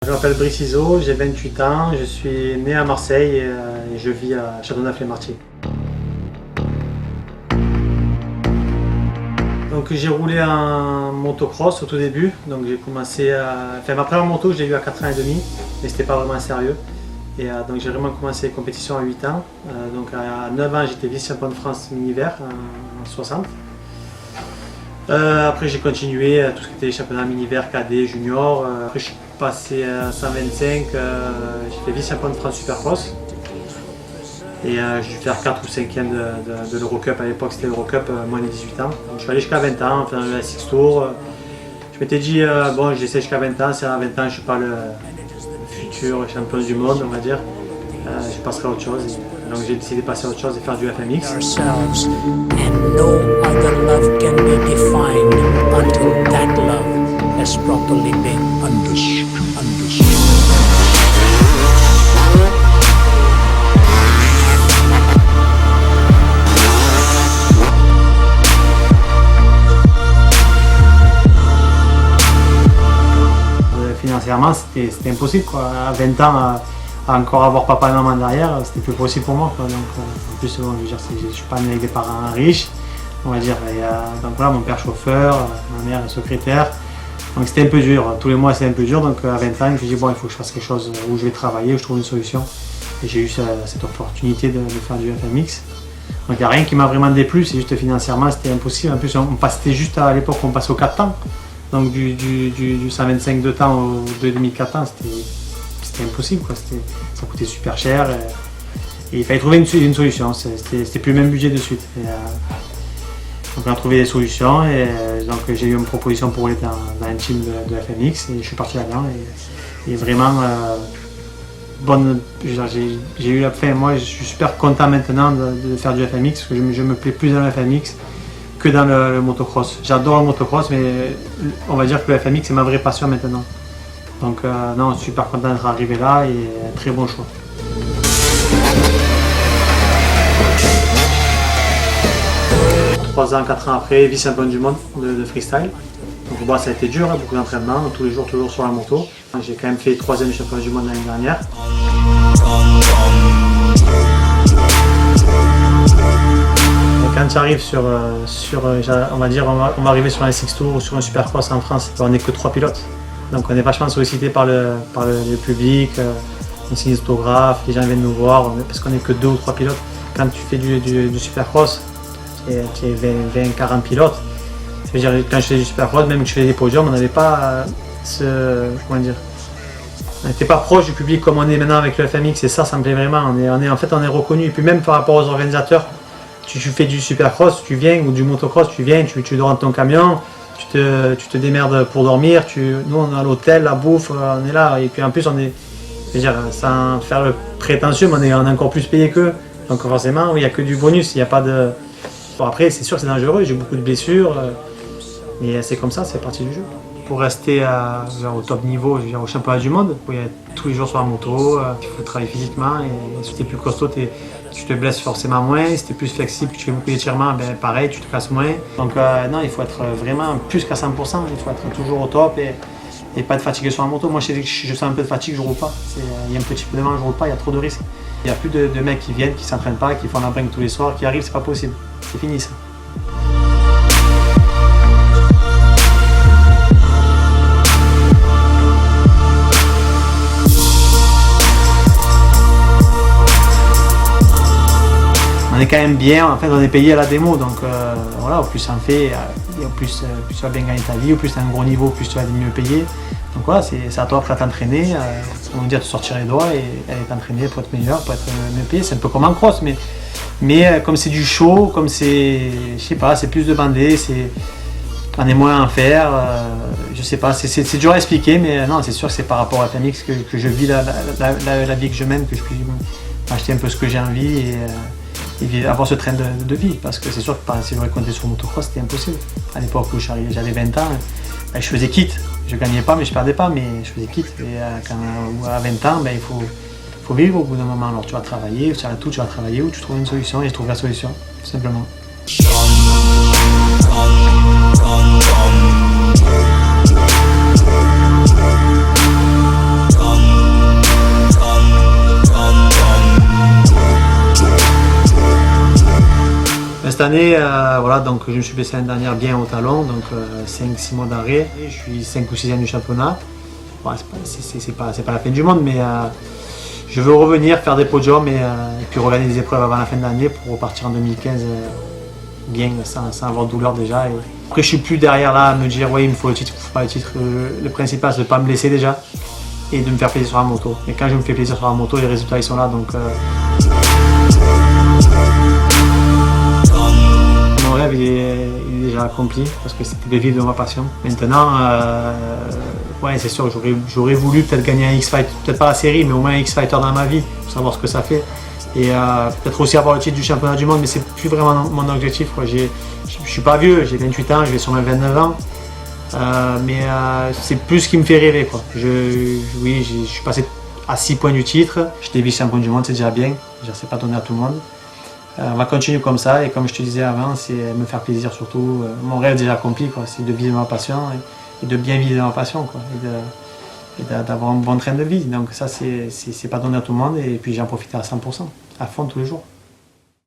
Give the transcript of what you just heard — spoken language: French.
Je m'appelle Brice Iso, j'ai 28 ans, je suis né à Marseille et je vis à Châteauneuf-les-Martyrs. Donc j'ai roulé en motocross au tout début, donc j'ai commencé à... Enfin ma première moto je l'ai eu à 4 ans et demi, mais c'était pas vraiment sérieux. Et donc j'ai vraiment commencé les compétitions à 8 ans. Donc à 9 ans j'étais vice-champion de France mini-vert en 60. Après j'ai continué tout ce qui était championnat mini-vert, cadet, junior. Après je suis passé à 125, j'ai fait vice-champion de France supercross. Et j'ai dû faire 4 ou 5e de l'Eurocup, à l'époque c'était l'Eurocup, moins de 18 ans. Donc, je suis allé jusqu'à 20 ans, enfin la Six Tour. Je m'étais dit, bon j'essaie jusqu'à 20 ans, si à 20 ans je ne suis pas le futur champion du monde, on va dire, je passerai à autre chose. Donc j'ai décidé de passer à autre chose et faire du FMX. Financièrement, c'était impossible, quoi. À 20 ans, à encore avoir papa et maman derrière, c'était plus possible pour moi, quoi. Donc, en plus, bon, je veux dire, je ne suis pas né avec des parents riches, on va dire. Donc voilà, mon père chauffeur, ma mère secrétaire. Donc c'était un peu dur. Tous les mois, c'est un peu dur. Donc à 20 ans, je me suis dit, bon, il faut que je fasse quelque chose où je vais travailler, où je trouve une solution. Et j'ai eu cette opportunité de faire du FMX. Donc il n'y a rien qui m'a vraiment déplu, c'est juste financièrement, c'était impossible. En plus, c'était juste à l'époque, on passait au 4 temps. Donc du 125 de temps au 2004 temps, c'était impossible, quoi. Ça coûtait super cher et il fallait trouver une solution, c'était plus le même budget de suite. Donc on a trouvé des solutions et donc j'ai eu une proposition pour aller dans un team de FMX et je suis parti là-dedans et vraiment bonne, j'ai eu la fin. Moi je suis super content maintenant de faire du FMX parce que je me plais plus dans le FMX que dans le motocross. J'adore le motocross, mais on va dire que le FMX c'est ma vraie passion maintenant. Donc non, super content d'être arrivé là et très bon choix. Trois ans, 4 ans après, vice-champion du monde de freestyle. Donc bon, ça a été dur, hein, beaucoup d'entraînement, tous les jours, toujours sur la moto. J'ai quand même fait 3e champion du monde l'année dernière. Quand tu arrives on va dire, on va arriver sur un Six Tour ou sur un Supercross en France, on n'est que 3 pilotes. Donc on est vachement sollicité par le public, on signe des autographes, les gens viennent nous voir, parce qu'on n'est que 2 ou 3 pilotes. Quand tu fais du Supercross, tu es 20-40 pilotes. Je veux dire, quand je fais du Supercross, même que je fais des podiums, on n'avait pas comment dire, on n'était pas proche du public comme on est maintenant avec le FMX et ça me plaît vraiment. En fait, on est reconnu. Et puis même par rapport aux organisateurs, tu fais du supercross, tu viens, ou du motocross, tu viens, tu dors dans ton camion, tu te démerdes pour dormir, nous on est à l'hôtel, la bouffe, on est là, et puis en plus on est, je veux dire, sans faire le prétentieux, mais on est encore plus payé qu'eux, donc forcément il n'y a que du bonus, il n'y a pas de... Bon après c'est sûr que c'est dangereux, j'ai beaucoup de blessures, mais c'est comme ça, c'est partie du jeu. Pour rester au top niveau, je veux dire, au championnat du monde, il faut y aller tous les jours sur la moto, il faut travailler physiquement, et si tu es plus costaud, tu te blesses forcément moins, si tu es plus flexible, tu fais beaucoup d'étirements, ben pareil, tu te casses moins. Donc non, il faut être vraiment plus qu'à 100%, il faut être toujours au top et pas être fatigué sur la moto. Moi, je sens un peu de fatigue, je ne roule pas. Il y a un petit peu de mal, je ne roule pas, il y a trop de risques. Il n'y a plus de mecs qui viennent, qui ne s'entraînent pas, qui font la bringue tous les soirs, qui arrivent, c'est pas possible. C'est fini ça. On est quand même bien, en fait on est payé à la démo, donc voilà, au plus ça en fait, au plus tu vas bien gagner ta vie, au plus tu as un gros niveau, au plus tu vas mieux payer. Donc voilà, c'est à toi après à t'entraîner, on va dire de sortir les doigts et aller t'entraîner pour être meilleur, pour être mieux payé. C'est un peu comme en cross, mais comme c'est du show, comme c'est, je sais pas, c'est plus demandé, on est moins à en faire, je sais pas, c'est dur à expliquer, mais non, c'est sûr que c'est par rapport à FMX que je vis la vie que je mène, que je puis acheter un peu ce que j'ai envie et avoir ce train de vie, parce que c'est sûr que si j'aurais compté sur le motocross, c'était impossible. À l'époque où j'avais 20 ans, je faisais quitte. Je gagnais pas, mais je perdais pas, mais je faisais quitte. Et à 20 ans, il faut vivre au bout d'un moment. Alors tu vas travailler, tu arrêtes tout, tu vas travailler ou tu trouves une solution, et je trouve la solution, tout simplement. cette année, voilà, donc je me suis blessé l'année dernière bien au talon, donc 5-6 mois d'arrêt. Je suis 5 ou 6e du championnat. Bon, c'est pas la fin du monde, mais je veux revenir, faire des podiums et puis regagner des épreuves avant la fin de l'année pour repartir en 2015 bien, sans avoir de douleur déjà. Et après, je suis plus derrière là à me dire, ouais, il me faut le titre, il me faut pas le titre. Le principal, c'est de ne pas me blesser déjà et de me faire plaisir sur la moto. Et quand je me fais plaisir sur la moto, les résultats ils sont là. Donc, mon rêve il est déjà accompli parce que c'était de vivre de ma passion. Maintenant, ouais, c'est sûr, j'aurais voulu peut-être gagner un X-Fighter, peut-être pas la série, mais au moins un X-Fighter dans ma vie pour savoir ce que ça fait. Et peut-être aussi avoir le titre du championnat du monde, mais c'est plus vraiment mon objectif. Je suis pas vieux, j'ai 28 ans, je vais sur mes 29 ans. Mais c'est plus ce qui me fait rêver, quoi. Oui, je suis passé à 6 points du titre. J'étais vice-champion du monde, c'est déjà bien. C'est pas donné à tout le monde. On va continuer comme ça et comme je te disais avant, c'est me faire plaisir surtout. Mon rêve déjà accompli, quoi. C'est de vivre ma passion et de bien vivre ma passion, quoi. Et d'avoir un bon train de vie. Donc ça, c'est pas donné à tout le monde et puis j'en profite à 100%, à fond tous les jours.